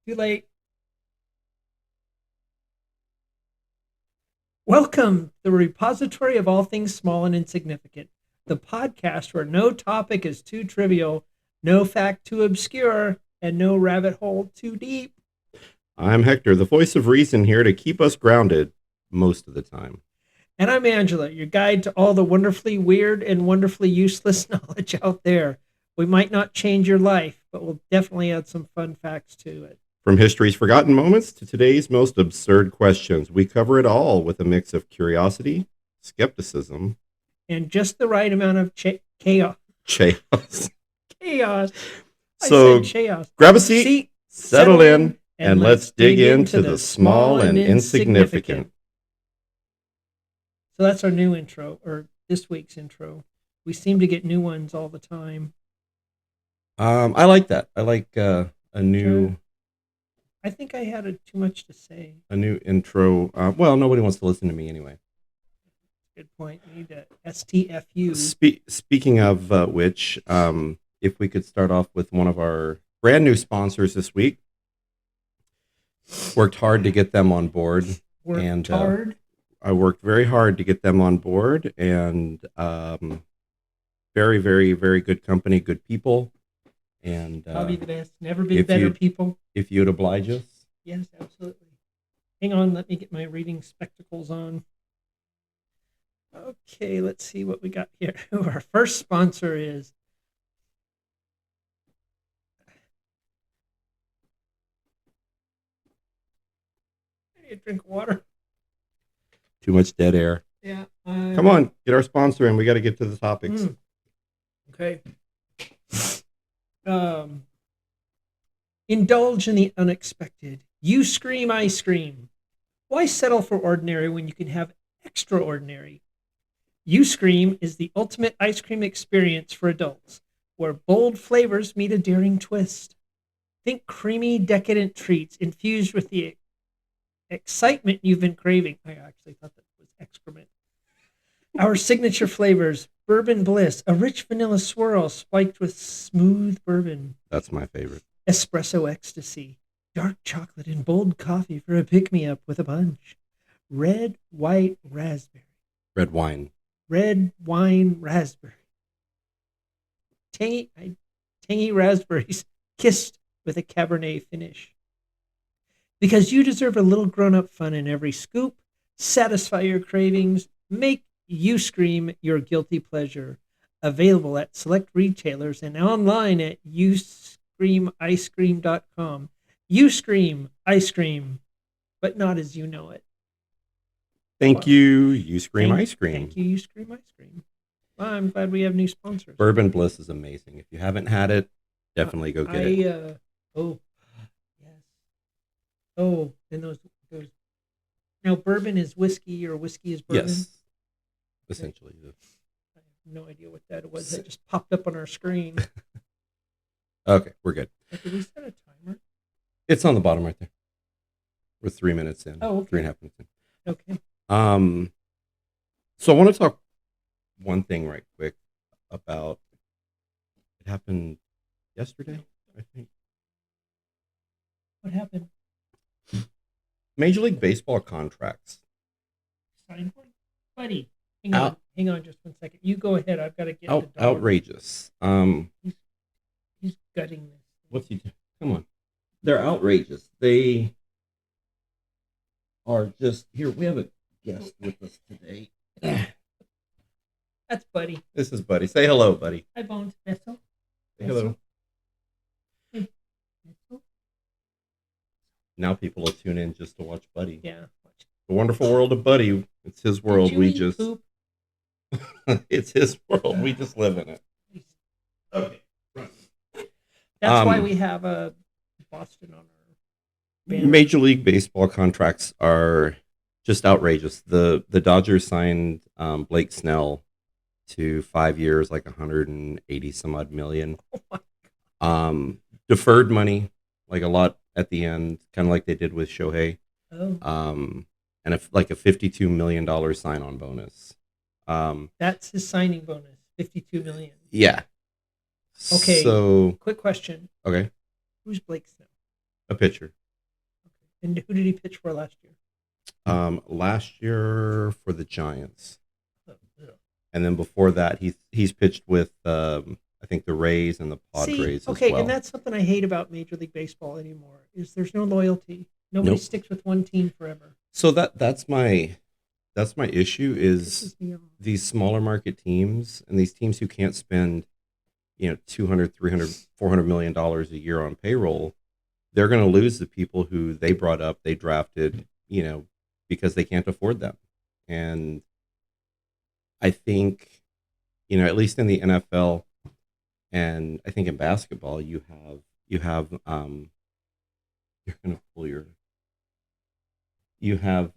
Too late. Welcome to the repository of all things small and insignificant, the podcast where no topic is too trivial, no fact too obscure, and no rabbit hole too deep. I'm Hector, the voice of reason here to keep us grounded most of the time. And I'm Angela, your guide to all the wonderfully weird and wonderfully useless knowledge out there. We might not change your life, but we'll definitely add some fun facts to it. From history's forgotten moments to today's most absurd questions, we cover it all with a mix of curiosity, skepticism, And just the right amount of chaos. chaos. Chaos. I So said chaos. grab a seat, Seat, settle in, and let's dig into the small and insignificant. So that's our new intro, or this week's intro. We seem to get new ones all the time. I like that. I like a new I think I had too much to say. intro. Well, nobody wants to listen to me anyway. Good point. We need to STFU. Speaking of which, if we could start off with one of our brand new sponsors this week. Worked hard to get them on board. Worked hard. I worked very hard to get them on board, and very, very, very good company, good people. And Probably the best. Never been better people. If you'd oblige us. Yes, absolutely. Hang on, let me get my reading spectacles on. Okay, let's see what we got here. Our first sponsor is I need a drink of water. Too much dead air. Yeah. Come on, get our sponsor in. We got to get to the topics. Okay. Indulge in the unexpected. You scream, I scream. Why settle for ordinary when you can have extraordinary? You Scream is the ultimate ice cream experience for adults, where bold flavors meet a daring twist. Think creamy, decadent treats infused with the excitement you've been craving. I actually thought that was excrement. Our signature flavors: Bourbon Bliss, a rich vanilla swirl spiked with smooth bourbon. That's my favorite. Espresso Ecstasy, dark chocolate and bold coffee for a pick-me-up with a punch. Red, white, raspberry. Red wine. Red wine raspberry. Tangy, tangy raspberries kissed with a Cabernet finish. Because you deserve a little grown-up fun in every scoop, satisfy your cravings, make You Scream your guilty pleasure. Available at select retailers and online at youscreamicecream.com. You Scream Ice Cream, but not as you know it. Thank you, You Scream Ice Cream. Thank you, You Scream Ice Cream. Well, I'm glad we have new sponsors. Bourbon Bliss is amazing. If you haven't had it, definitely go get it. Oh, yes. Oh, and those. Now, bourbon is whiskey, or whiskey is bourbon. Yes, essentially. I have no idea what that was. That just popped up on our screen. Okay, we're good. Did we set a timer? It's on the bottom right there. We're 3 minutes in. Oh, okay. 3.5 minutes in. Okay. So I want to talk one thing right quick about. It happened yesterday, I think. What happened? Major League Baseball contracts. Sign point? Buddy, hang on just 1 second. You go ahead. I've got to get the dog. Outrageous. He's gutting this. What's he doing? Come on. They're outrageous. They are just here. We have a guest with us today. That's Buddy. This is Buddy. Say hello, Buddy. Hi, Bones. Beso. Say hello. Hey. Beso. Now people will tune in just to watch Buddy. Yeah. The wonderful world of Buddy. It's his world. We just. Poop? It's his world. We just live in it. Okay. Right. That's why we have a Boston on our banner. Major League Baseball contracts are just outrageous. The Dodgers signed Blake Snell to 5 years, like 180 some odd million. Oh my. Deferred money, like a lot at the end, kind of like they did with Shohei. Oh. And like a $52 million sign-on bonus. That's his signing bonus, $52 million. Yeah. Okay. So quick question. Okay. Who's Blake Snell? a pitcher. And who did he pitch for last year? Last year for the Giants, Oh, yeah. and then before that, he's pitched with I think the Rays and the See, Padres as okay, and well. that's something I hate about Major League Baseball anymore is there's no loyalty. Nobody Nope. sticks with one team forever. So that's my issue is Pisses me off. these smaller market teams and these teams who can't spend 200, 300, 400 million dollars a year on payroll. They're going to lose the people who they brought up, they drafted, because they can't afford them. And I think, at least in the NFL and I think in basketball, you're going to pull your, you have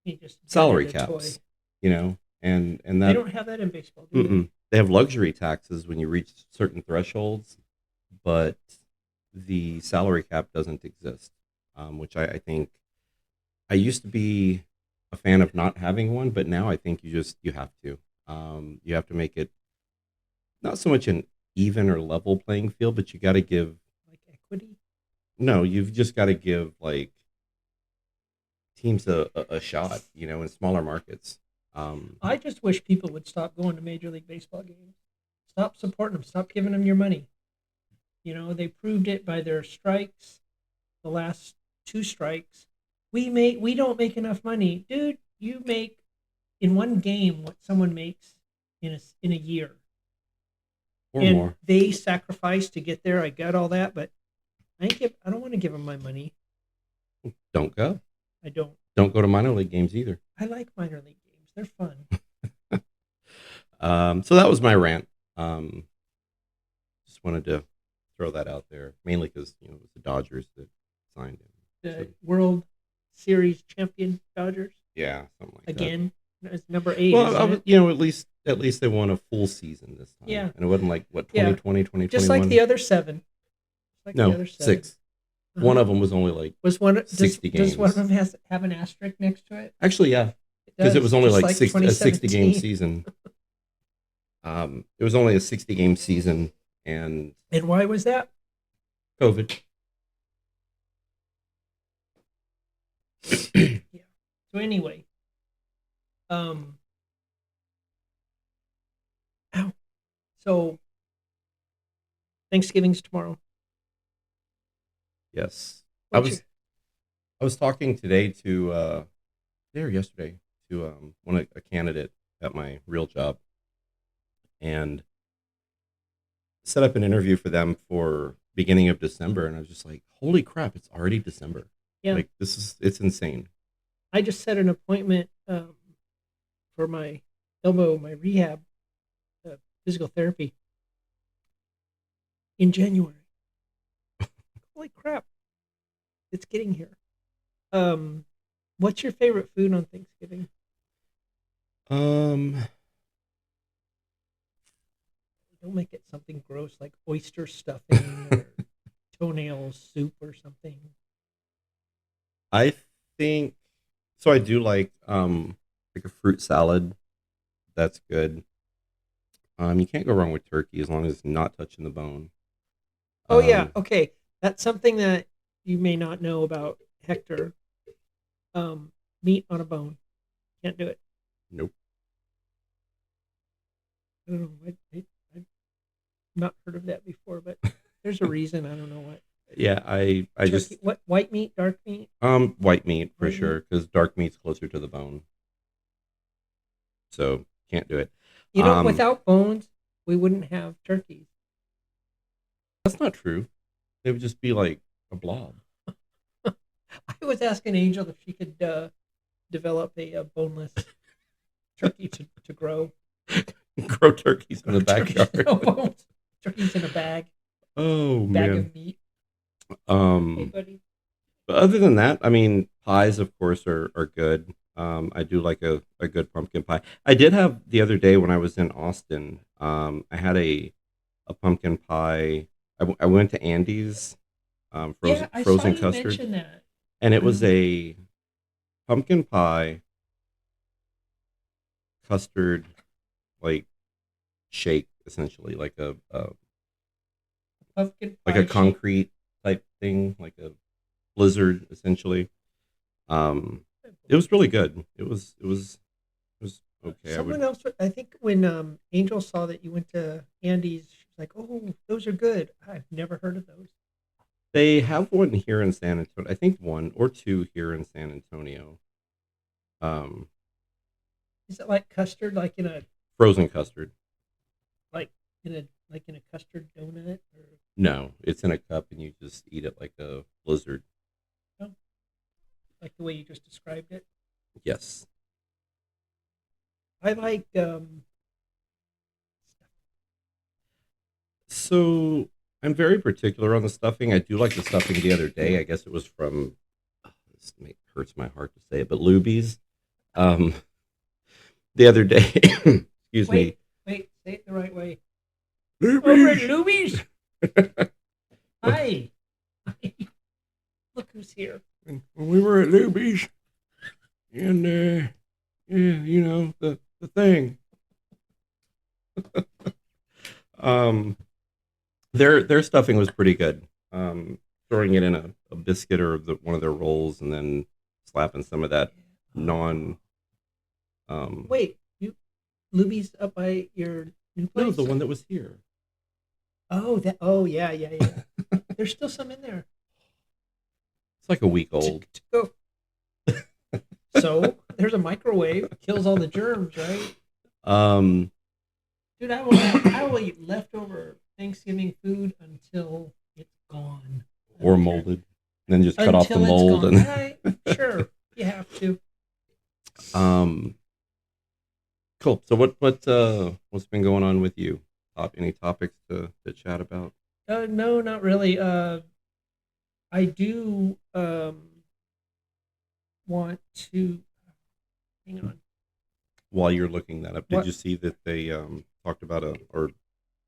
He just salary gutted a toy. caps, and They that don't have that in baseball, do they? they have luxury taxes when you reach certain thresholds, but the salary cap doesn't exist, which I think I used to be a fan of not having one, but now I think you have to. You have to make it not so much an even or level playing field, but you got to give. Like equity. No, you've just got to give like teams a shot, in smaller markets. I just wish people would stop going to Major League Baseball games. Stop supporting them. Stop giving them your money. They proved it by their strikes, the last two strikes. We don't make enough money, dude. You make in one game what someone makes in a year, Or and more. they sacrifice to get there. I got all that, but I don't want to give them my money. Don't go. I don't. Don't go to minor league games either. I like minor league games. They're fun. So that was my rant. Just wanted to throw that out there, mainly because it was the Dodgers that signed him. The So, World Series champion Dodgers yeah, something like again. It's that. number 8, Well, isn't it? at least they won a full season this time. Yeah. And it wasn't like what Yeah. 2020, 2021. Just like the other 7. Just like the No, other 7. 6. One of them was only like Was one 60 does one of games. them have an asterisk next to it? Actually, yeah, It because does. it was only just like a 60 game 2017. season. It was only a 60 game season, and And why was that? COVID. Yeah. So anyway, um, ow. So Thanksgiving's tomorrow. Yes, I What's was I was talking today to today or yesterday to a candidate at my real job, and set up an interview for them for beginning of December, and I was just like, holy crap, it's already December. Yeah. Like it's insane. I just set an appointment for my elbow, my rehab, physical therapy in January. Holy crap! It's getting here. What's your favorite food on Thanksgiving? Um, Don't make it something gross like oyster stuffing or toenail soup or something. I think so. I do like a fruit salad. That's good. You can't go wrong with turkey as long as it's not touching the bone. Oh yeah, Um, okay. That's something that you may not know about Hector. Meat on a bone. Can't do it. nope. I don't know. I've not heard of that before, but there's a reason. I don't know what. Yeah, I Turkey, just what white meat, dark meat? white meat for White sure meat. because dark meat's closer to the bone, so can't do it. Um, Without bones, we wouldn't have turkeys. that's not true. They would just be like a blob. I was asking Angel if she could develop a boneless turkey to grow. Grow turkeys in the Turkeys, backyard. no bones. Turkeys in a Oh bag man. of meat. Hey, Um, buddy. but other than that, I mean, pies of course are good. I do like a good pumpkin pie. I did have the other day when I was in Austin. I had a pumpkin pie. I went to Andy's, Yeah, I saw frozen you custard, mention that. and it was Um, a pumpkin pie custard like shake essentially, like a Pumpkin like a pie shake. concrete type thing, like a blizzard essentially. It was really good. It was okay. I would. Someone else, I think when Angel saw that you went to Andy's, she was like, "Oh, those are good. I've never heard of those." They have one here in San Antonio. I think one or two here in San Antonio. Um, Is it like custard, Frozen custard. like like in a custard donut, or No, it's in a cup and you just eat it like a blizzard. no, like the way you just described it? Yes. I like So I'm very particular on the stuffing. I do like the stuffing the other day. I guess it was from. Hurts my heart to say it, but Luby's. Um, the other day, excuse me. wait, say it the right way. Over at Luby's. Luby's. Hi. Look who's here. When we were at Luby's, and yeah, the thing. um, their stuffing was pretty good. Throwing it in a biscuit or one of their rolls, and then slapping some of that non. Wait, you Luby's up by your new place? No, the one that was here. Oh, that. Oh, yeah, yeah, yeah. There's still some in there. It's like a week old. Go. So there's a microwave, kills all the germs, right? Dude, I will eat leftover Thanksgiving food until it's gone. Or molded, and then just cut off the Until it's mold. gone. And Right, sure, you have to. Cool. So what's been going on with you? Any topics to chat about? No, not really. I do want to hang on. While you're looking that up, did What? you see that they talked about or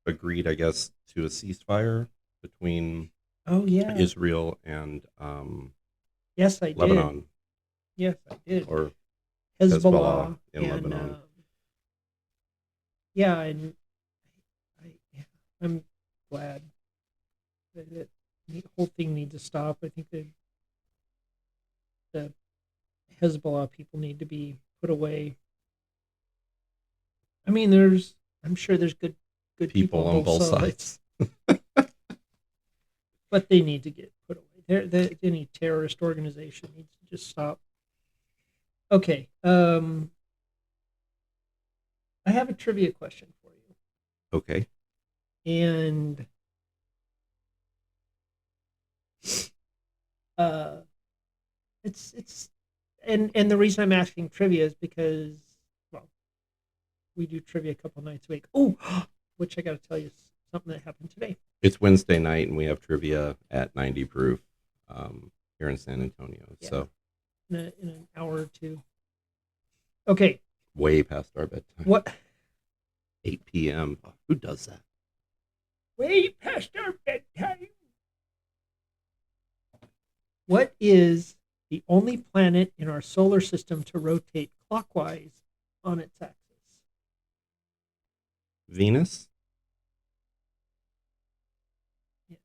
agreed, I guess, to a ceasefire between Oh yeah. Israel and Yes, I did. Lebanon Yes, I did. or Hezbollah in and Lebanon? yeah, and yeah, I'm glad that the whole thing needs to stop. I think that the Hezbollah people need to be put away. I mean, I'm sure there's good people People on both sides. but they need to get put away. Any terrorist organization needs to just stop. Okay, I have a trivia question for you, Okay. and uh, it's and the reason I'm asking trivia is because, well, we do trivia a couple nights a week. Oh, which I got to tell you something that happened today. It's Wednesday night, and we have trivia at 90 proof here in San Antonio. Yeah. So In an hour or two. Okay, way past our bedtime. what? 8 p.m. Who does that? Way past our bedtime. What is the only planet in our solar system to rotate clockwise on its axis? Venus? Yeah.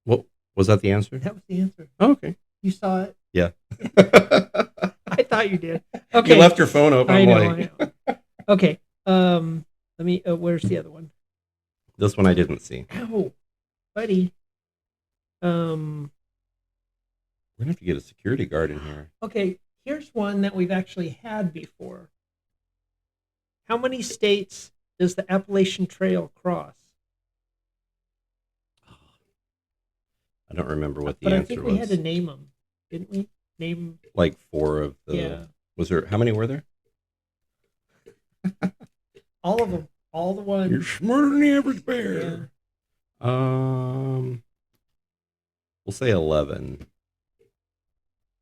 What was that the answer? That was the answer. Oh, okay. You saw it? Yeah. I thought you did. Okay. You left your phone open. I I'm know, like, I know. Okay. Let me. Where's the other one? this one I didn't see. Ow, buddy. We're gonna have to get a security guard in here. Okay. Here's one that we've actually had before. How many states does the Appalachian Trail cross? I don't remember what the But I answer think was. we had to name them, didn't we? Name. Like 4 of the. Yeah. Was there? How many were there? All of them. All the ones. You're smarter than the average Yeah. bear. We'll say 11.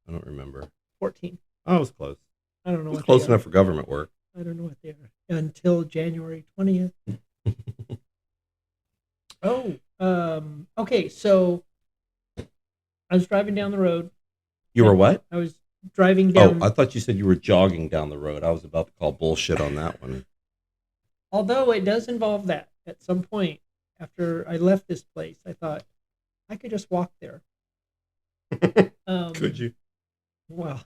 I don't remember. 14. Oh, it was close. I don't know It was what close they enough for government work. are. I don't know what they are until January 20th. Oh, okay. So I was driving down the road. You were what? I was driving down. Oh, I thought you said you were jogging down the road. I was about to call bullshit on that one. Although it does involve that at some point after I left this place, I thought I could just walk there. Could you? Well,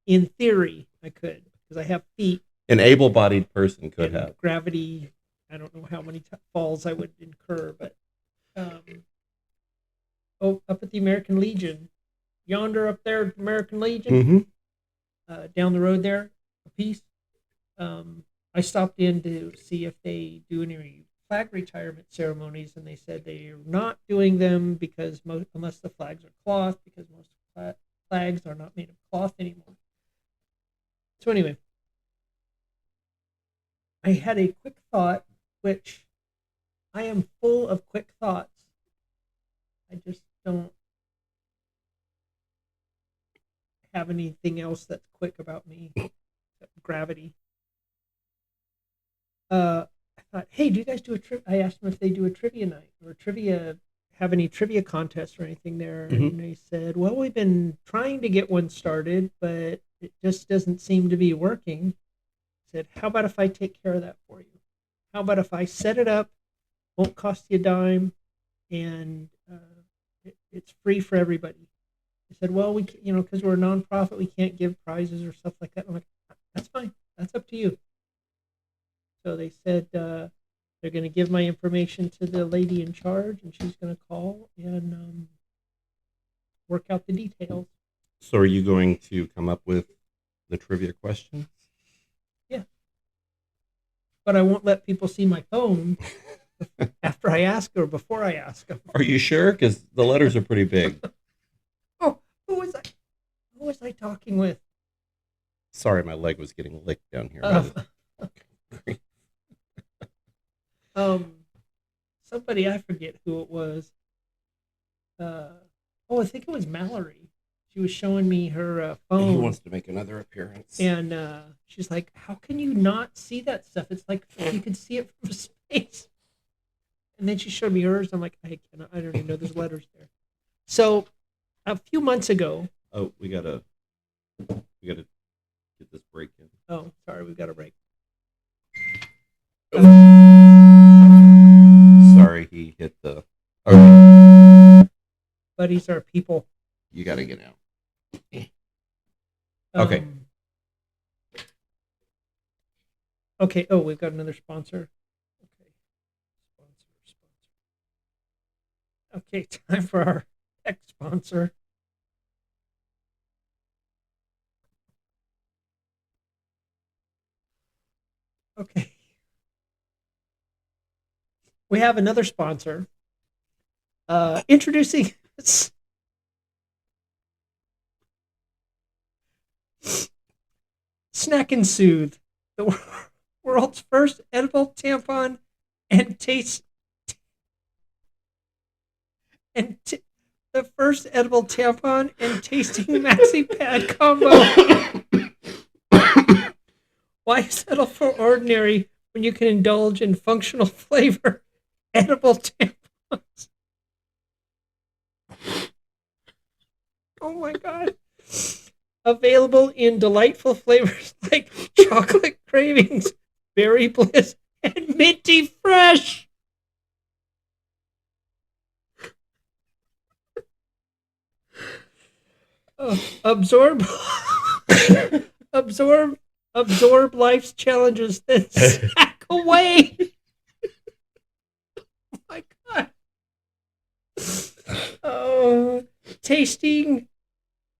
in theory, I could because I have feet. An able-bodied person could And have. gravity. I don't know how many falls I would incur, but up at the American Legion, yonder up there, American Legion, down the road there, a piece. I stopped in to see if they do any flag retirement ceremonies, and they said they are not doing them because unless the flags are cloth, because most flags are not made of cloth anymore. So anyway, I had a quick thought, which I am full of quick thoughts. I just don't have anything else that's quick about me. Gravity. I thought, hey, do you guys do a trivia? I asked them if they do a trivia night or have any trivia contests or anything there. And they said, well, we've been trying to get one started, but it just doesn't seem to be working. I said, how about if I take care of that for you? How about if I set it up, won't cost you a dime, and it's free for everybody? I said, well, because we're a nonprofit, we can't give prizes or stuff like that. I'm like, that's fine. That's up to you. So they said they're going to give my information to the lady in charge, and she's going to call and work out the details. So are you going to come up with the trivia questions? Yeah. But I won't let people see my phone after I ask or before I ask them. Are you sure? Because the letters are pretty big. Oh, who was I talking with? Sorry, my leg was getting licked down here. Somebody, I forget who it was. I think it was Mallory. She was showing me her phone. He wants to make another appearance. And she's like, how can you not see that stuff? It's like you can see it from space. And then she showed me hers. I'm like, I don't even know there's letters there. So a few months ago. Oh, we gotta get this break in. Oh, sorry, we've got a break. Sorry, he hit the. Okay. Buddies are people. You gotta get out. Okay. Okay. Oh, we've got another sponsor. Okay. Sponsor. Okay, time for our next sponsor. Okay. We have another sponsor. Introducing Snack and Soothe, the world's first edible tampon and the first edible tampon and tasting maxi pad combo. Why settle for ordinary when you can indulge in functional flavor edible tampons? Oh my god. Available in delightful flavors like chocolate cravings, berry bliss, and minty fresh. Absorb life's challenges, then sack away. Oh my god. Oh, tasting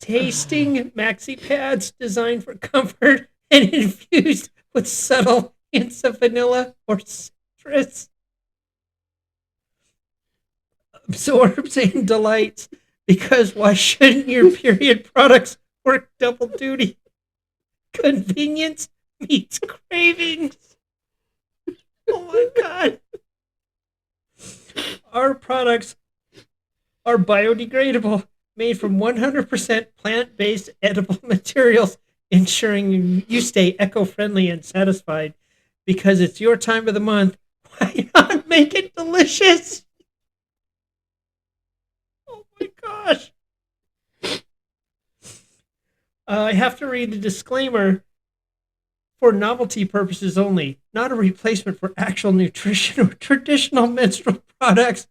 maxi pads designed for comfort and infused with subtle hints of vanilla or citrus. Absorbs and delights, because why shouldn't your period products work double duty? Convenience meets cravings. Oh my god. Our products are biodegradable, made from 100% plant-based edible materials, ensuring you stay eco-friendly and satisfied. Because it's your time of the month, why not make it delicious? Oh my gosh. I have to read the disclaimer. For novelty purposes only, not a replacement for actual nutrition or traditional menstrual products.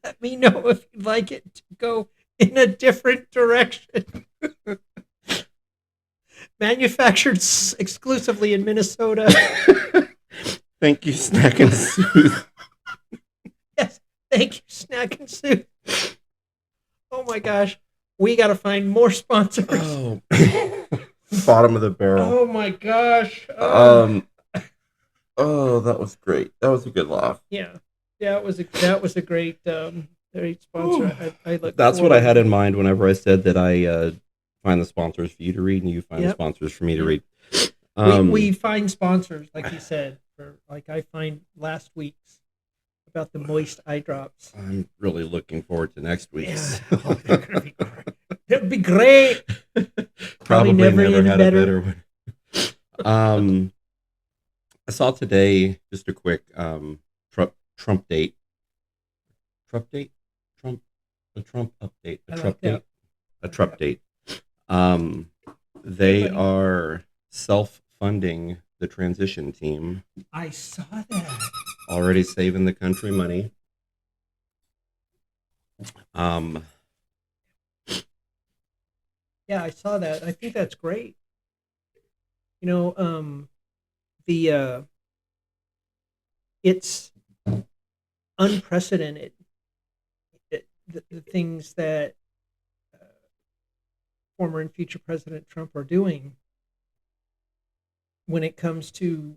Let me know if you'd like it to go in a different direction. Manufactured exclusively in Minnesota. Thank you, Snack and Soothe. Yes, thank you, Snack and Soup. Oh my gosh, we got to find more sponsors. Oh, bottom of the barrel. Oh my gosh. Um. Oh, that was great. That was a good laugh. Yeah, that was a great sponsor. I look. That's what I had forward. in mind whenever I said that I find the sponsors for you to read and you find the Yep. sponsors for me to Yep. read. We find sponsors, like you said, for like I find last week's about the moist eye drops. I'm really looking forward to next week's. Yeah, oh, they're gonna be great. It'll be great. Probably never any had a better one. I saw today just a quick Trump date. Trump date? Trump a Trump update. A I Trump like that. date. A Trump date. They Buddy. are self-funding the transition team. I saw that. Already saving the country money. Yeah, I saw that. I think that's great. You know, the it's unprecedented. The things that former and future President Trump are doing when it comes to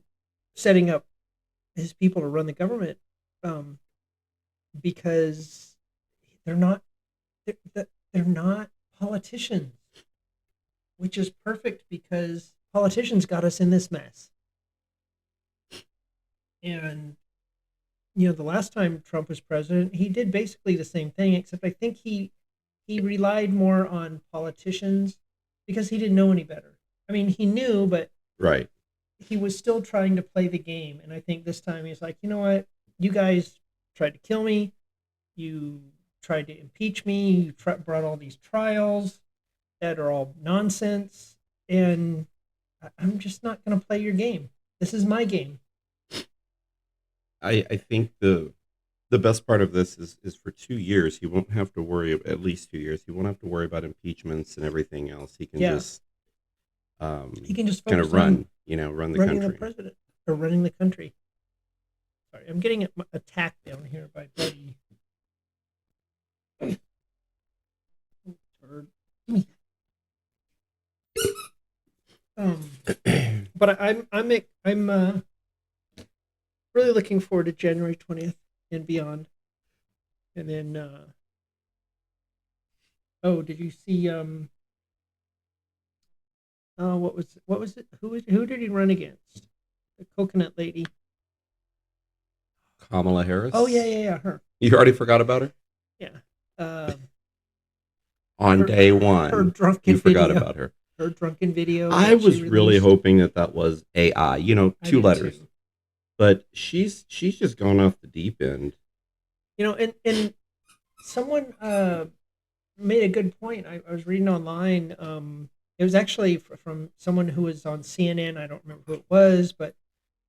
setting up his people to run the government, um, because they're not they're not politicians, which is perfect because politicians got us in this mess. And the last time Trump was president, he did basically the same thing, except I think he relied more on politicians because he didn't know any better. I mean, he knew, but Right. he was still trying to play the game. And I think this time he's like, you know what? You guys tried to kill me. You tried to impeach me. You brought all these trials that are all nonsense. And I'm just not going to play your game. This is my game. I think the best part of this is for 2 years he won't have to worry, at least 2 years he won't have to worry about impeachments and everything else. He can just he can just kind focus of run on run the running country. the president or running the country. Sorry, I'm getting attacked down here by Buddy. But I'm really looking forward to January 20th and beyond. And then oh, did you see what was it? Who did he run against? The coconut lady. Kamala Harris. Oh yeah, her. You already forgot about her? Yeah. On day one, her drunken you forgot video. about her. Her drunken video. I was really hoping that was AI. Two letters. Too. But she's just gone off the deep end. And someone made a good point. I was reading online. It was actually from someone who was on CNN. I don't remember who it was, but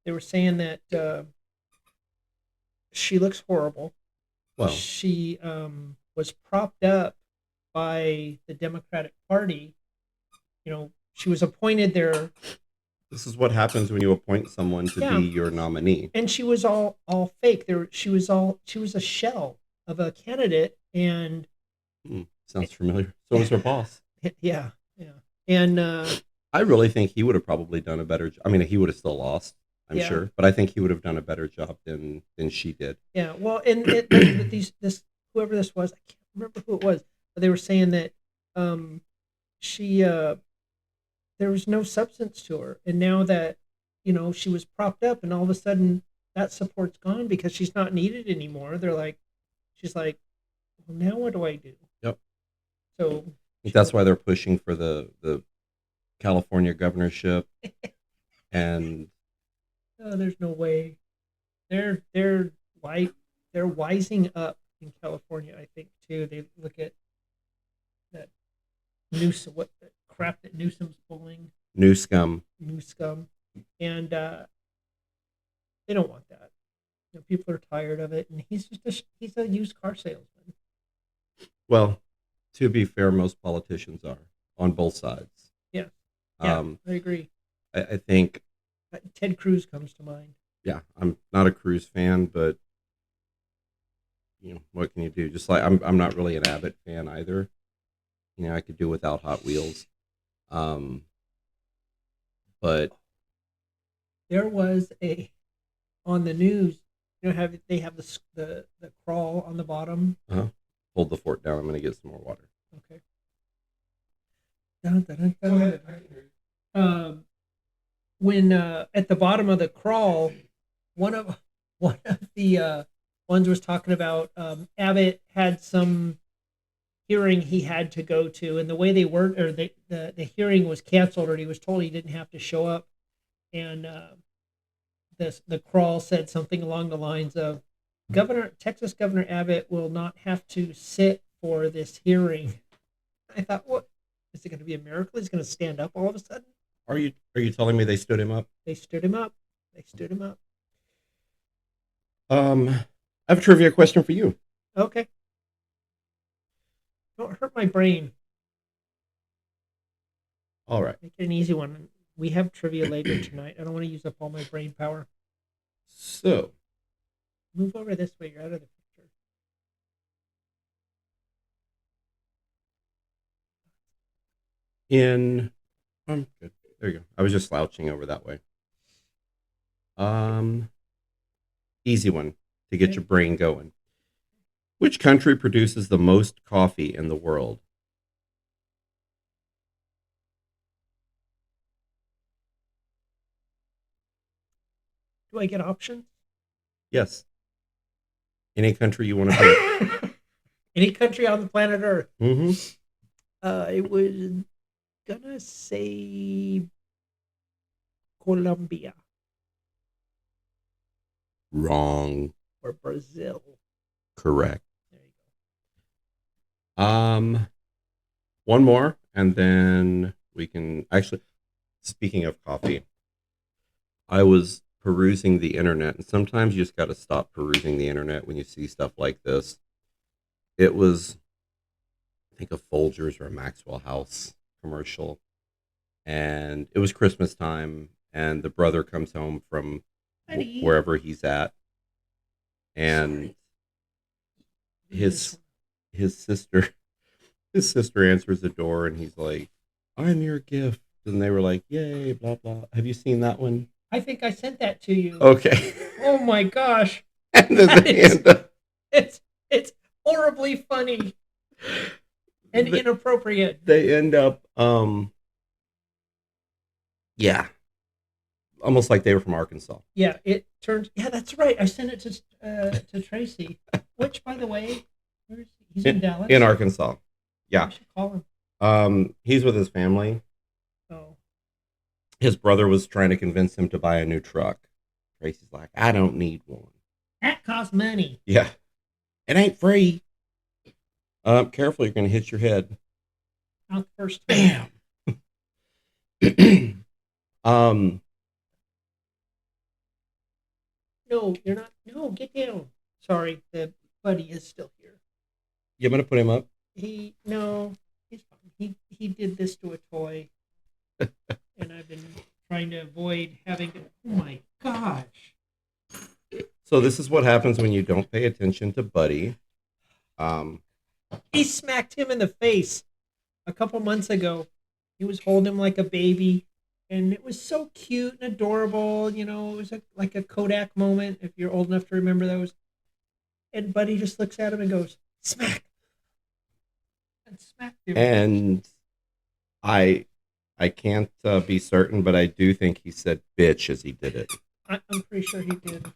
they were saying that she looks horrible. Well, she was propped up by the Democratic Party. She was appointed there. This is what happens when you appoint someone to be your nominee. And she was all fake. She was a shell of a candidate. And sounds familiar. So was her boss. Yeah. And I really think he would have probably done a better job. I mean, he would have still lost, I'm sure, but I think he would have done a better job than she did. Yeah. Well, and whoever this was, I can't remember who it was, but they were saying that she there was no substance to her, and now that she was propped up, and all of a sudden that support's gone because she's not needed anymore. She's like, well, now what do I do? Yep. So that's why they're pushing for the California governorship, and there's no way. They're wising up in California, I think too. They look at that Newsom, what the crap that Newsom's pulling. Newscum. And they don't want that. People are tired of it, and he's a used car salesman. Well, to be fair, most politicians are on both sides. Yeah, yeah, Um, I agree. I think, Ted Cruz comes to mind. yeah, I'm not a Cruise fan, but what can you do? Just like I'm not really an Abbott fan either. I could do without Hot Wheels. Um, but There was a on the news. Have they have the crawl on the bottom? uh, hold the fort down. I'm going to get some more water. Okay. Dun, dun, dun, dun. Um, when at the bottom of the crawl, one of one of the ones was talking about Abbott had some hearing he had to go to, and the way they worked, or the hearing was canceled, or he was told he didn't have to show up, and the crawl said something along the lines of Texas Governor Abbott will not have to sit for this hearing. I thought, what is it going to be a miracle? He's going to stand up all of a sudden. Are you telling me they stood him up? They stood him up. They stood him up. I have a trivia question for you. Okay. Don't hurt my brain. All right. Make it an easy one. We have trivia later tonight. I don't want to use up all my brain power. So, Move over this way. You're out of the picture. good. There you go. I was just slouching over that way. Um, Easy one to get Okay. your brain going. Which country produces the most coffee in the world? Do I get options? Yes. Any country you want to pick. Any country on the planet Earth. Mm-hmm. I was gonna say Colombia Wrong. or Brazil. Correct. There you go. One more, and then we can actually. Speaking of coffee, I was perusing the internet, and sometimes you just got to stop perusing the internet when you see stuff like this. It was, I think, a Folgers or a Maxwell House commercial, and it was Christmas time, and the brother comes home from Buddy. wherever he's at, and his his sister his sister answers the door, and he's like, "I'm your gift," and they were like, "Yay!" Blah blah. Have you seen that one? I think I sent that to you. Okay. Oh my gosh. And then That they is- end up, It's horribly funny and they, inappropriate. they end up yeah, almost like they were from Arkansas. Yeah, it turns. Yeah, that's right. I sent it to Tracy. Which, by the way, where is he? He's in Dallas. In Arkansas. Yeah. I should call him. He's with his family. Oh, His brother was trying to convince him to buy a new truck. Tracy's like, I don't need one. that costs money. Yeah. It ain't free. Careful, you're gonna hit your head. Not the first time. Bam. um No, you're not. No, get down. Sorry, the buddy is still here. You gonna put him up? No, he's fine. He did this to a toy, and I've been trying to avoid having to. Oh my gosh! So this is what happens when you don't pay attention to Buddy. He smacked him in the face a couple months ago. He was holding him like a baby, and it was so cute and adorable. It was like a Kodak moment, if you're old enough to remember those. And Buddy just looks at him and goes, "Smack!" And smacked him. And I can't be certain, but I do think he said bitch as he did it. I'm pretty sure he did.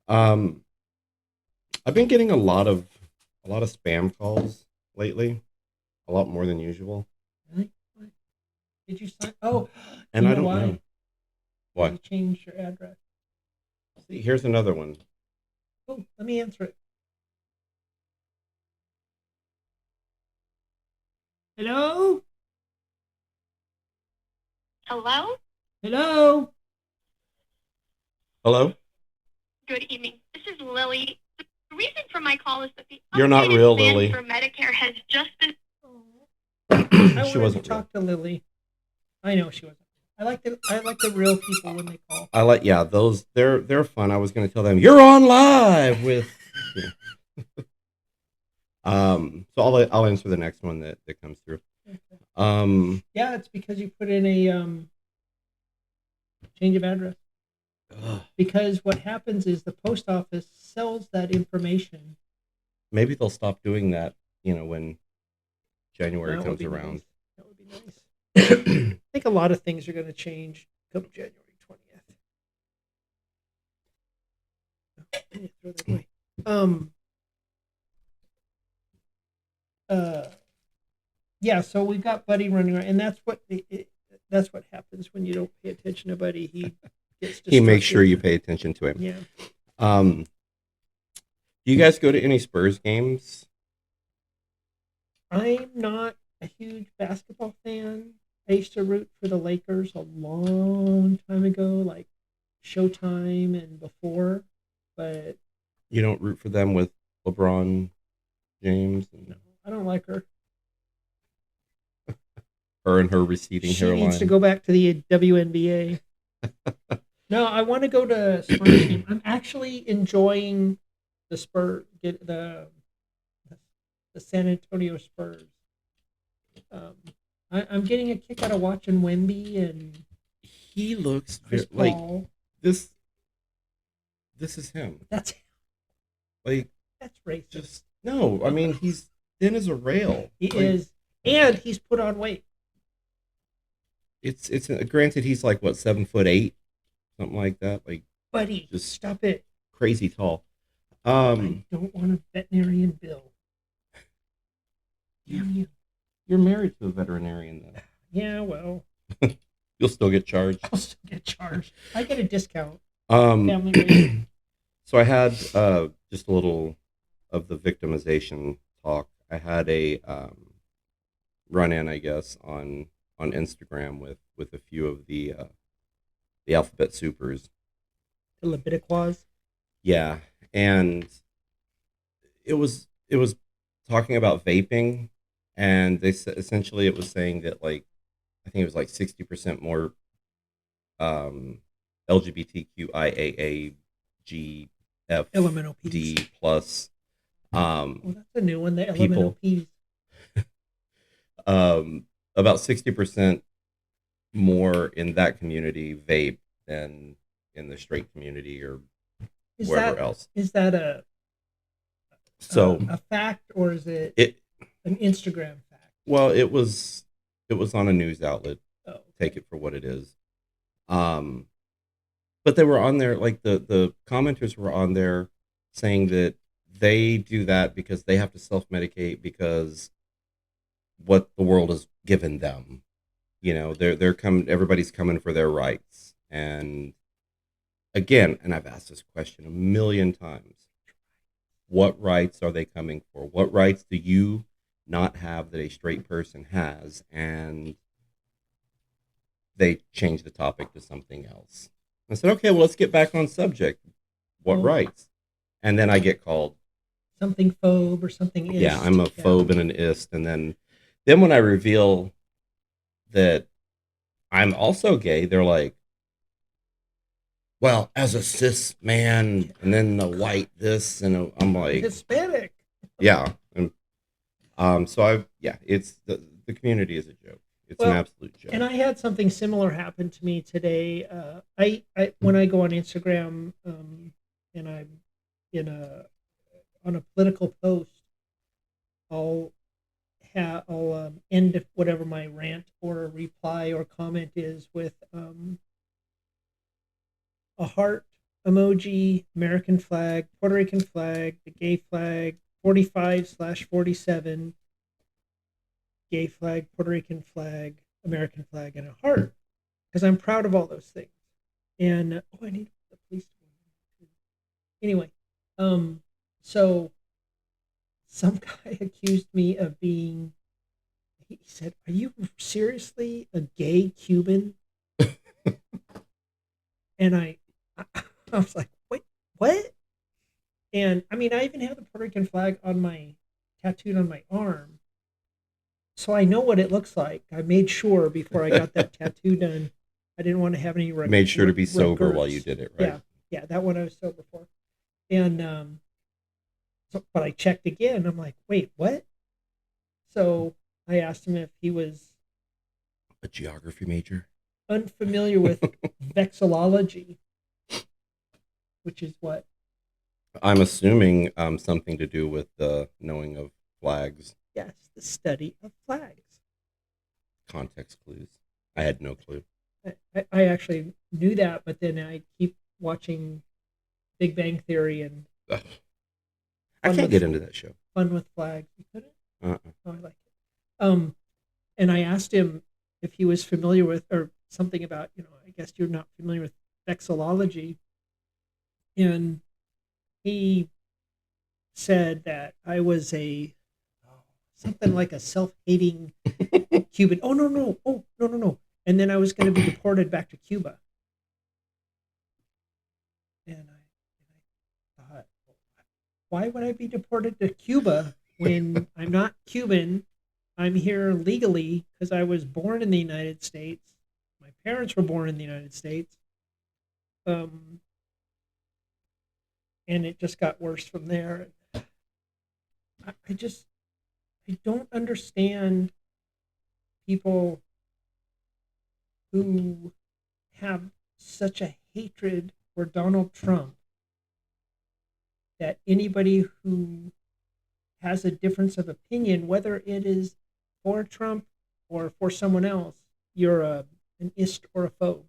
I've been getting a lot of spam calls lately, a lot more than usual. Really? What? Did you sign? Oh, And you I don't why? know. What? You changed your address. See, here's another one. Oh, let me answer it. Hello? Hello? Hello? Hello? Good evening. This is Lily. The reason for my call is that the You're not updated real, plan Lily. for Medicare has just been. I She wanted to wasn't real. talk to Lily. I know she wasn't. I like the real people when they call. I like, yeah, those, they're fun. I was going to tell them you're on live with. Yeah. So I'll answer the next one that comes through. Yeah, it's because you put in a change of address. Because what happens is the post office sells that information. Maybe they'll stop doing that, when January That would comes be around. nice. That would be nice. I think a lot of things are going to change come January 20th. I need to throw that away. Uh, yeah. So we've got Buddy running around, and that's what happens when you don't pay attention to Buddy. He gets He makes sure destructive. you pay attention to him. Yeah. Do you guys go to any Spurs games? I'm not a huge basketball fan. I used to root for the Lakers a long time ago, like Showtime and before, but You don't root for them with LeBron James and no, I don't like her. her and her receding She hairline? needs to go back to the WNBA. No, I want to go to Spurs game. I'm actually enjoying the Spurs, get the San Antonio Spurs. I'm getting a kick out of watching Wemby and He looks Chris like Paul. this. This is him. That's Like, racist. just no. I mean, he's thin as a rail. He Like, is, and he's put on weight. It's granted he's like what 7'8", something like that. Like, Buddy, just stop it. crazy tall. I don't want a veterinarian bill. Damn you. You're married to a veterinarian though. Yeah, well, You'll still get charged. I'll still get charged. I get a discount. Um, Family rate. so I had just a little of the victimization talk. I had a run in, I guess, on Instagram with a few of the alphabet supers. The Leviticwas. Yeah, and it was talking about vaping, and they said essentially it was saying that, like, I think it was like 60% more LGBTQIAAGFD Elemental P's. plus Well, that's a new one. The Elemental P's. about 60% more in that community vape than in the straight community or wherever else. Is that a fact, or is it an Instagram fact? Well, it was on a news outlet. Oh, okay. Take it for what it is. But they were on there, like the commenters were on there saying that they do that because they have to self-medicate because what the world has given them. They're coming, everybody's coming for their rights. And again, and I've asked this question a million times. What rights are they coming for? What rights do you not have that a straight person has? And they changed the topic to something else. I said, okay, well, let's get back on subject. What rights? And then I get called something phobe or something. Yeah, I'm a phobe and an ist. And then when I reveal that I'm also gay, they're like, well, as a cis man, and then the white this, and I'm like Hispanic. Yeah, and it's the community is a joke. It's an absolute joke. And I had something similar happen to me today. I when I go on Instagram, and I'm on a political post, I'll end whatever my rant or reply or comment is with a heart emoji, American flag, Puerto Rican flag, the gay flag, 45/47, gay flag, Puerto Rican flag, American flag, and a heart, because I'm proud of all those things. And I need the police. Anyway, so some guy accused me of being. He said, "Are you seriously a gay Cuban?" And I was like, "Wait, what?" And I mean, I even have the Puerto Rican flag on my tattooed on my arm, so I know what it looks like. I made sure before I got that tattoo done, I didn't want to have any Made sure to be sober while you regrets. did it, right? Yeah, yeah, that one I was sober for. And so, but I checked again. I'm like, wait, what? So I asked him if he was A geography major. unfamiliar with vexillology, which is what? I'm assuming something to do with the knowing of flags, Yes, the study of flags. context clues. I had no clue. I actually knew that, but then I keep watching Big Bang Theory and Ugh. I Fun can't with get into that show. Fun with Flags. You couldn't? Uh-uh. Oh, I like it. And I asked him if he was familiar with or something about, I guess you're not familiar with vexillology, and he said that I was a something like a self-hating Cuban. Oh no no! Oh no no no! And then I was going to be deported back to Cuba. And I thought, why would I be deported to Cuba when I'm not Cuban? I'm here legally because I was born in the United States. My parents were born in the United States. Um, and it just got worse from there. I don't understand people who have such a hatred for Donald Trump that anybody who has a difference of opinion, whether it is for Trump or for someone else, you're an ist or a phobe.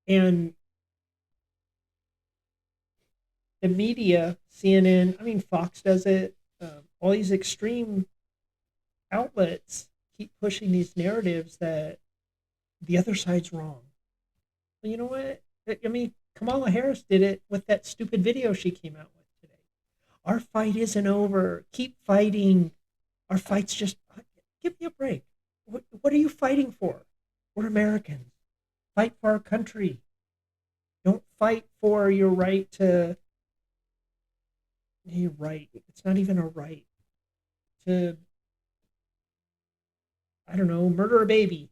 And the media, CNN, I mean, Fox does it, all these extreme outlets keep pushing these narratives that the other side's wrong. Well, you know what? I mean, Kamala Harris did it with that stupid video she came out with today. Our fight isn't over. Keep fighting. Our fight's just. Give me a break. What are you fighting for? We're Americans. Fight for our country. Don't fight for your right to. Your right. It's not even a right to. I don't know. Murder a baby.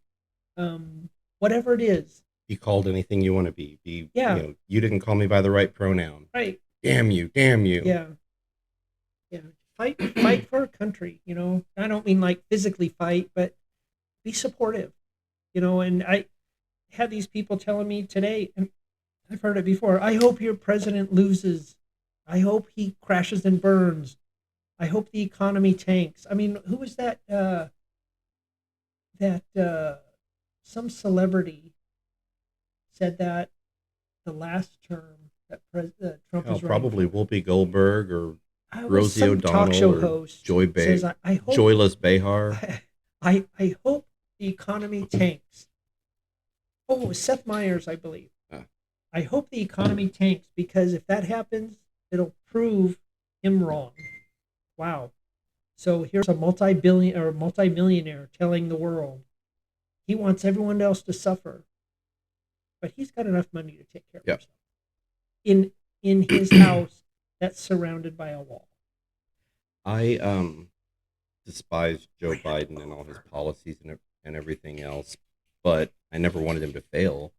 Whatever it is. Be called anything you want to be. Yeah. You didn't call me by the right pronoun. Right. Damn you, damn you. Yeah. Yeah. Fight for our country. I don't mean like physically fight, but be supportive. And I had these people telling me today, and I've heard it before. I hope your president loses. I hope he crashes and burns. I hope the economy tanks. I mean, who was that? Some celebrity said that the last term that Trump Hell, was running probably for. Whoopi Goldberg or Was Rosie some talk show O'Donnell or host Joy says, I hope Joyless Behar. I hope the economy tanks. Oh, it was Seth Meyers, I believe. I hope the economy tanks because if that happens, it'll prove him wrong. Wow. So here's a multi-billion or multi-millionaire telling the world he wants everyone else to suffer, but he's got enough money to take care of himself in his house that's surrounded by a wall. I despise Joe Biden and all his policies and everything else, but I never wanted him to fail.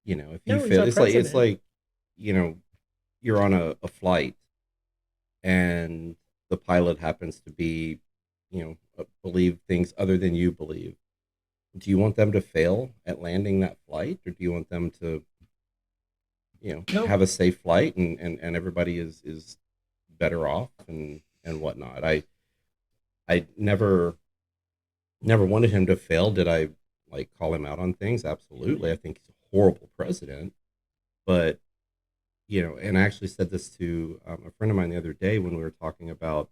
If he fails, it's like you're on a flight and the pilot happens to be, believe things other than you believe. Do you want them to fail at landing that flight, or do you want them to, No. have a safe flight and everybody is better off and whatnot? I never wanted him to fail. Did I call him out on things? Absolutely. I think he's a horrible president, but and I actually said this to a friend of mine the other day when we were talking about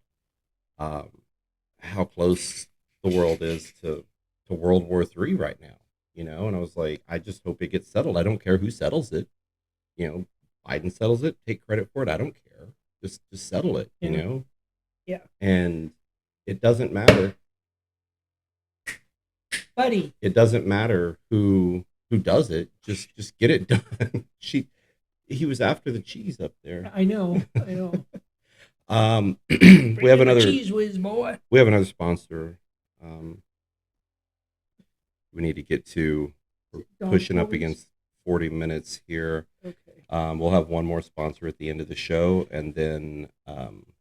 how close the world is to World War III right now, and I was like, I just hope it gets settled. I don't care who settles it. Biden settles it, take credit for it. I don't care. Just settle it, Yeah. And it doesn't matter. Buddy. It doesn't matter who does it. Just get it done. he was after the cheese up there. I know. We have Bring in the another cheese whiz, boy. sponsor. We need to get to. We're Dog pushing up Polies? against 40 minutes here. Okay. We'll have one more sponsor at the end of the show, and then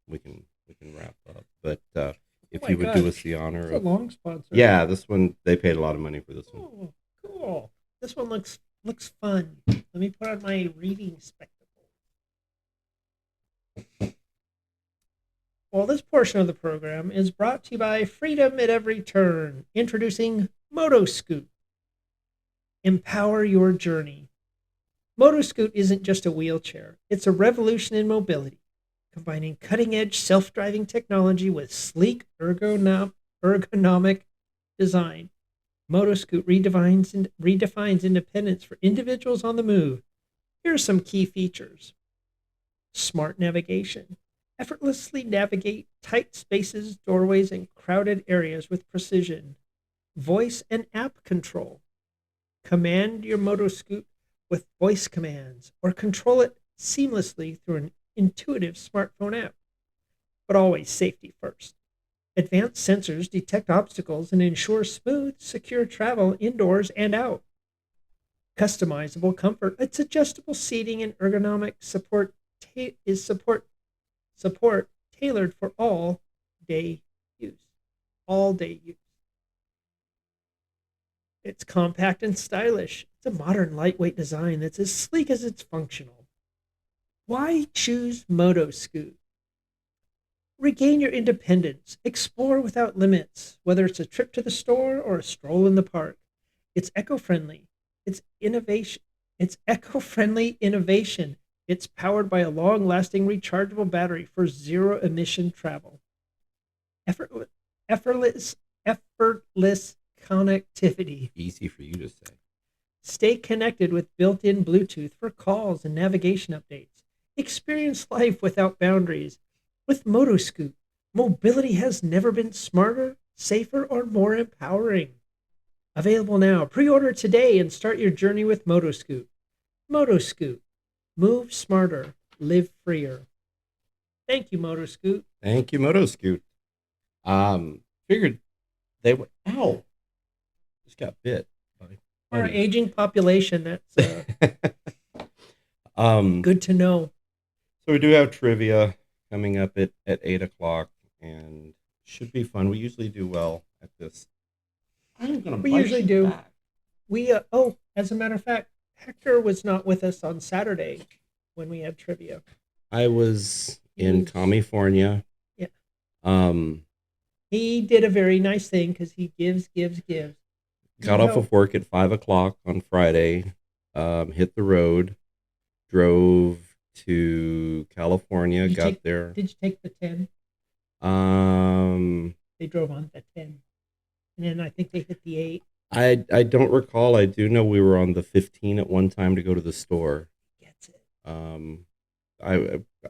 we can wrap up. But if my you would do gosh. us the honor It's a of, long sponsor. yeah, this one they paid a lot of money for this one. Oh, cool. This one looks fun. Let me put on my reading spectacles. Well, this portion of the program is brought to you by Freedom at Every Turn, introducing MotoScoot. Empower your journey. MotoScoot isn't just a wheelchair, it's a revolution in mobility, combining cutting-edge self-driving technology with sleek ergonomic design. MotoScoot redefines independence for individuals on the move. Here are some key features. Smart navigation. Effortlessly navigate tight spaces, doorways, and crowded areas with precision. Voice and app control. Command your MotoScoot with voice commands or control it seamlessly through an intuitive smartphone app. But always safety first. Advanced sensors detect obstacles and ensure smooth, secure travel indoors and out. Customizable comfort. Its adjustable seating and ergonomic support tailored for all day use. All day use. It's compact and stylish. It's a modern, lightweight design that's as sleek as it's functional. Why choose MotoScoot? Regain your independence. Explore without limits, whether it's a trip to the store or a stroll in the park. It's eco-friendly. It's innovation. It's eco-friendly innovation. It's powered by a long-lasting rechargeable battery for zero-emission travel. Effortless connectivity. Easy for you to say. Stay connected with built-in Bluetooth for calls and navigation updates. Experience life without boundaries. With MotoScoot, mobility has never been smarter, safer, or more empowering. Available now. Pre-order today and start your journey with MotoScoot. MotoScoot. Move smarter. Live freer. Thank you, MotoScoot. Thank you, MotoScoot. Figured they would. Ow! Just got bit. For our aging population, that's Um, good to know. So we do have trivia coming up at 8 o'clock, and should be fun. We usually do well at this. I'm gonna. We bite usually you do. back. As a matter of fact, Hector was not with us on Saturday when we had trivia. I was in California. Yeah. Um, He did a very nice thing because he gives. got off of work at 5 o'clock on Friday. Hit the road, drove to California. Got there. Did you take the 10? Um, They drove on the 10, and then I think they hit the 8. I don't recall. I do know we were on the 15 at one time to go to the store. Gets it.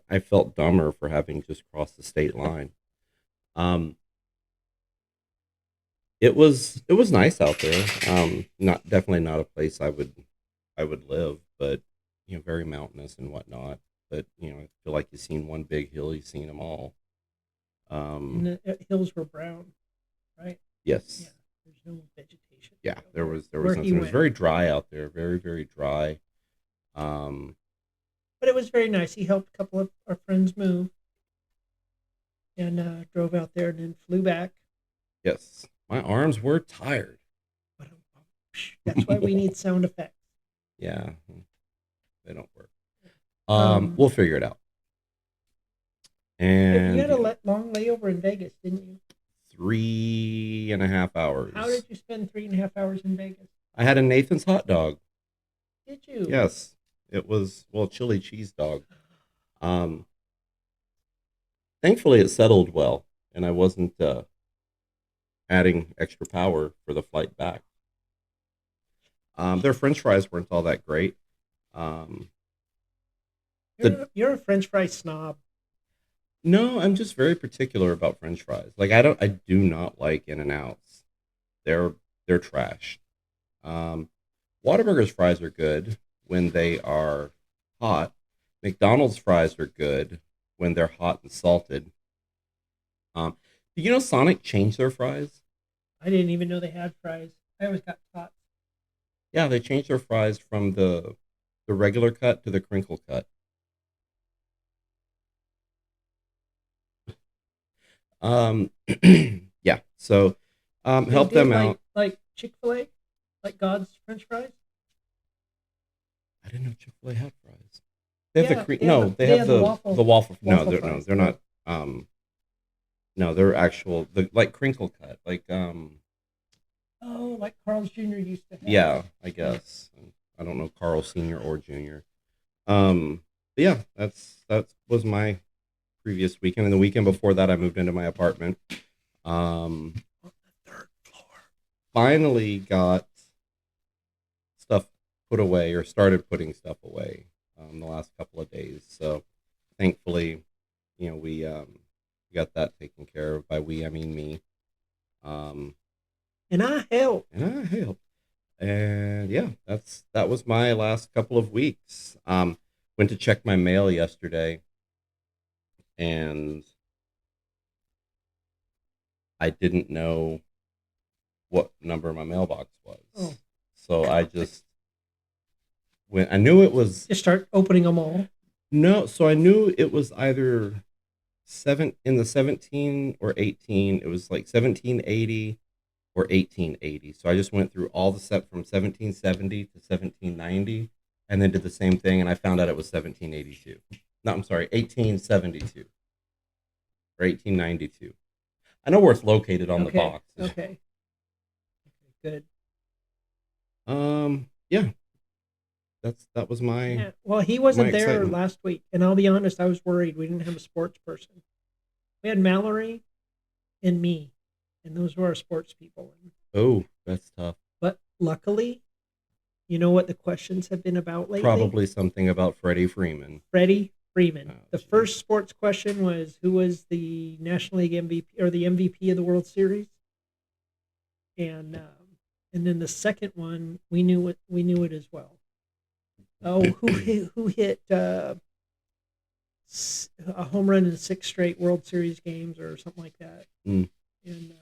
I felt dumber for having just crossed the state line. It was nice out there. Definitely not a place I would live, but very mountainous and whatnot. But I feel like you've seen one big hill, you've seen them all. And the hills were brown, right? Yes. Yeah. There's no vegetation. Yeah, there was Where nothing. he It was went. very dry out there, very very dry. But it was very nice. He helped a couple of our friends move, and drove out there and then flew back. Yes, my arms were tired. That's why we need sound effects. Yeah, they don't work. Um, We'll figure it out. And You had a long layover in Vegas, didn't you? 3.5 hours. How did you spend 3.5 hours in Vegas? I had a Nathan's hot dog. Did you? Yes, it was chili cheese dog. Thankfully it settled well, and I wasn't adding extra power for the flight back. Their French fries weren't all that great. You're a French fry snob. No, I'm just very particular about French fries. Like I do not like In-N-Outs. They're trash. Whataburger's fries are good when they are hot. McDonald's fries are good when they're hot and salted. Do you know Sonic changed their fries? I didn't even know they had fries. I always got tots. Yeah, they changed their fries from the regular cut to the crinkle cut. Um, yeah. So, They help did them out. like Chick-fil-A, like God's French fries. I didn't know Chick Fil A had fries. They have the Yeah, cream. No, they they have have the waffle. No, waffle no, fries. they're Yeah. not. No, they're actual like crinkle cut. Like Oh, like Carl's Jr. used to have. yeah, I guess. I don't know Carl Senior or Junior. But yeah, that was my previous weekend, and the weekend before that, I moved into my apartment. Um, On the third floor. Finally got stuff put away or started putting stuff away the last couple of days. So thankfully, we got that taken care of. By we, I mean me. Um, And I helped. and I helped. And yeah, that was my last couple of weeks. Went to check my mail yesterday, and I didn't know what number my mailbox was. Oh. So I just went. I knew it was Just start opening them all. no. So I knew it was either in the 17 or 18. It was like 1780 or 1880. So I just went through all the set from 1770 to 1790, and then did the same thing, and I found out it was 1782. No, I'm sorry, 1872 or 1892. I know where it's located on the box. Okay. Good. Yeah, that was my Yeah. Well, he wasn't my there excitement. last week, and I'll be honest, I was worried. We didn't have a sports person. We had Mallory and me, and those were our sports people. Oh, that's tough. But luckily, you know what the questions have been about lately? Probably something about Freddie Freeman. Freddie Freeman. Oh, the geez. first sports question was who was the National League MVP or the MVP of the World Series, and then the second one we knew it as well. Oh, who hit a home run in 6 straight World Series games or something like that? Mm. And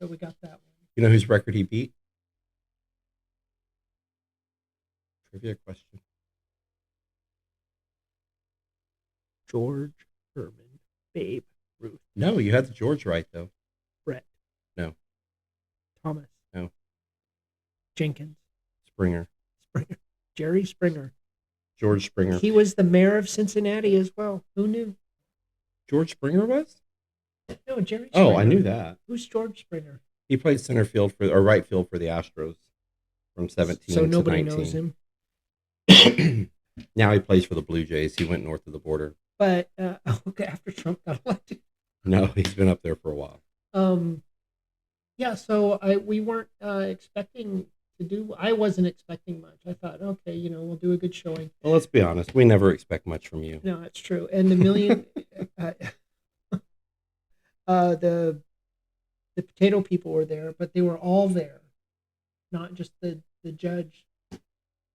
so we got that one. You know whose record he beat? Trivia question. George Herman, Babe Ruth, No, you had the George right though. Brett. No. Thomas. No. Jenkins. Springer. Jerry Springer. George Springer. He was the mayor of Cincinnati as well. Who knew? George Springer was? No, Jerry Springer. Oh, I knew that. Who's George Springer? He played center field or right field for the Astros from 17 So to nobody 19. knows him. Now he plays for the Blue Jays. He went north of the border. But okay, after Trump got elected. No, he's been up there for a while. Yeah. So we weren't expecting to do. I wasn't expecting much. I thought, okay, we'll do a good showing. Well, let's be honest. We never expect much from you. No, it's true. And the million, the potato people were there, but they were all there, not just the judge,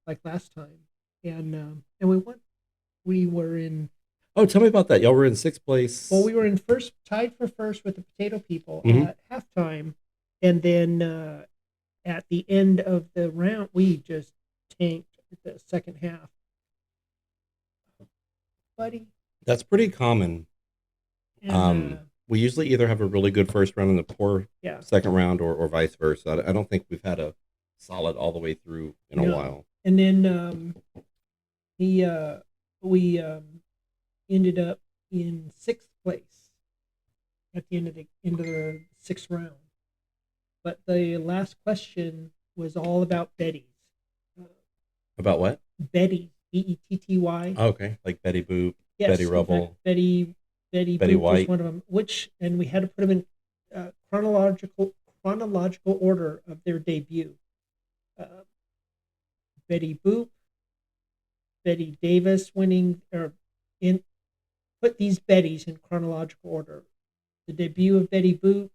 like last time. And we won. We were in. Oh, tell me about that. Y'all were in sixth place. Well, we were in tied for first with the potato people Mhm. at halftime, and then at the end of the round, we just tanked the second half, buddy. That's pretty common. And, We usually either have a really good first round and a poor yeah. second round, or vice versa. I don't think we've had a solid all the way through in a No. while. And then we ended up in sixth place at the end of the sixth round. But the last question was all about Betty's. About what? Betty, Betty. Oh, okay, like Betty Boop, Yes, Betty in Rubble. fact, Betty Betty Boop White. was one of them. And we had to put them in chronological order of their debut. Betty Boop, Betty Davis winning, put these Bettys in chronological order. The debut of Betty Boop,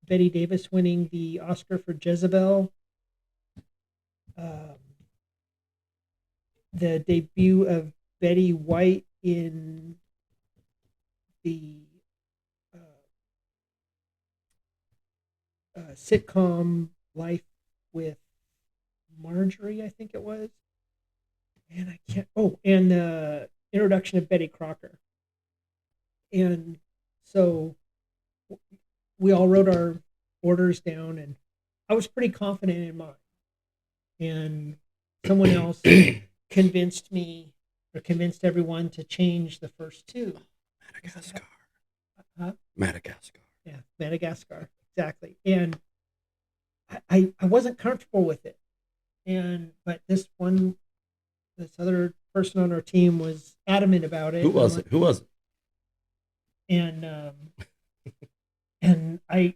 Betty Davis winning the Oscar for Jezebel. the debut of Betty White in the sitcom Life with Marjorie, I think it was. And I can't. Oh, and the introduction of Betty Crocker. And so we all wrote our orders down, and I was pretty confident in mine. And someone else convinced me or convinced everyone to change the first two. Madagascar. Huh? Madagascar. Yeah, Madagascar, exactly. And I wasn't comfortable with it. But this other person on our team was adamant about it. Who was it? Who was it? And and I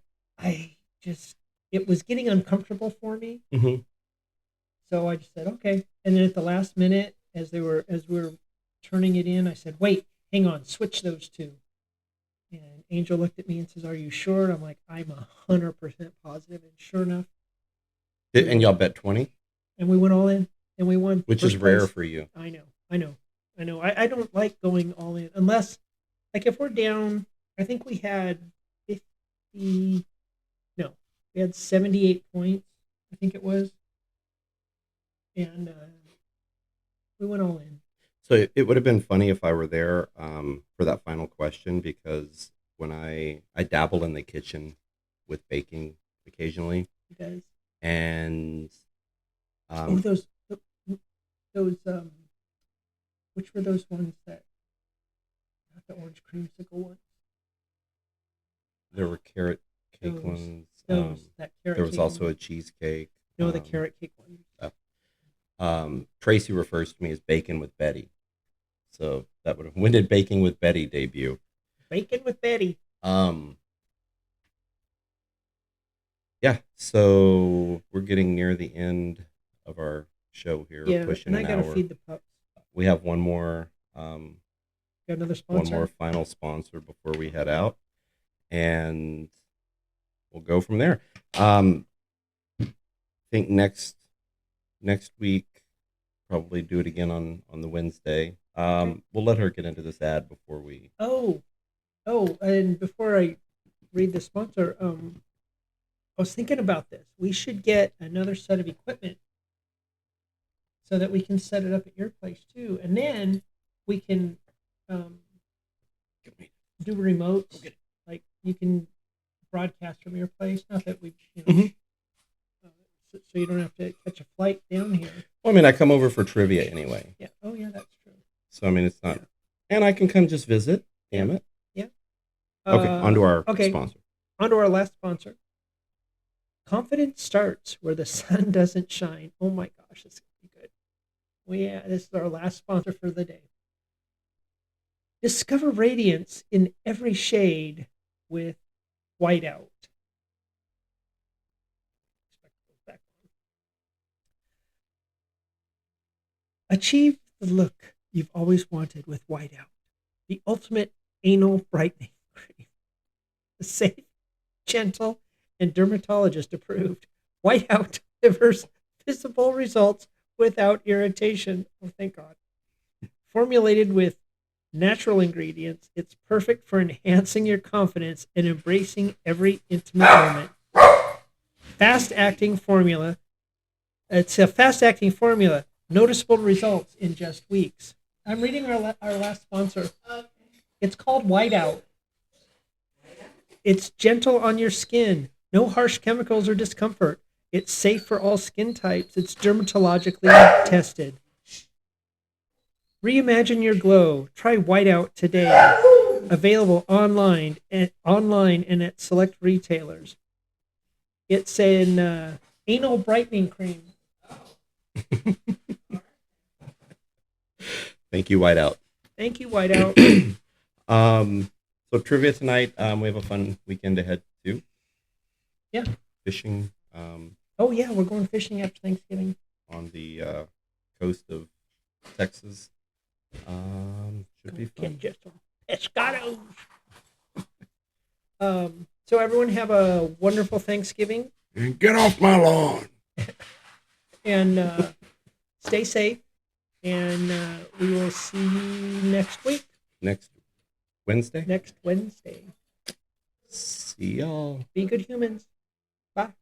just, it was getting uncomfortable for me. Mm-hmm. So I just said okay. And then at the last minute, as we were turning it in, I said, "Wait, hang on, switch those two." And Angel looked at me and says, "Are you sure?" I'm like, "I'm 100% positive." And sure enough, And y'all bet 20, and we went all in, and we won. which is first rare place. for you. I know. I don't like going all in unless, like, if we're down. I think we had 50. No, we had 78 points. I think it was, and we went all in. So it would have been funny if I were there for that final question, because when I dabble in the kitchen with baking occasionally, You guys. and Those which were those ones that, not the orange creamsicle ones. there were carrot cake Those- ones. That carrot. There was cake also one. a cheesecake. No, the carrot cake one. Tracy refers to me as Bacon with Betty. So that would have, when did Baking with Betty debut? Bacon with Betty. Yeah, so we're getting near the end of our show here. Yeah, pushing and I an gotta hour. feed the pups. We have one more Got another one sponsor. more final sponsor before we head out, and we'll go from there. I think next week, probably do it again on the Wednesday. Okay. We'll let her get into this ad before we. Oh, and before I read the sponsor, I was thinking about this. We should get another set of equipment so that we can set it up at your place too, and then we can do remotes. Like, you can broadcast from your place. Not that we, Mhm. So you don't have to catch a flight down here. Well, I mean, I come over for trivia anyway, Yeah. Oh, yeah, that's true. so I mean, it's not, Yeah. and I can come just visit. Damn it. Yeah. Okay, on to our okay. sponsor. On to our last sponsor. Confidence starts where the sun doesn't shine. Oh my gosh, this is gonna be good. This is our last sponsor for the day. Discover radiance in every shade with whiteout. Achieve the look you've always wanted with whiteout, the ultimate anal brightening cream. The safe, gentle, and dermatologist approved. Whiteout delivers visible results without irritation. Oh, thank God. Formulated with natural ingredients, it's perfect for enhancing your confidence and embracing every intimate moment. Fast-acting formula. It's a fast-acting formula. Noticeable results in just weeks. I'm reading our last sponsor. It's called Whiteout. It's gentle on your skin. No harsh chemicals or discomfort. It's safe for all skin types. It's dermatologically tested. Reimagine your glow. Try Whiteout today. Available online and at select retailers. It's an anal brightening cream. Thank you, Whiteout. Thank you, Whiteout. So trivia tonight. We have a fun weekend ahead too. Yeah. Fishing. Oh yeah, we're going fishing after Thanksgiving On the coast of Texas. Should be fun. Get some pescados. So everyone have a wonderful Thanksgiving And get off my lawn. and stay safe. And we will see you next week, Next Wednesday. next Wednesday. See y'all. Be good humans. Bye.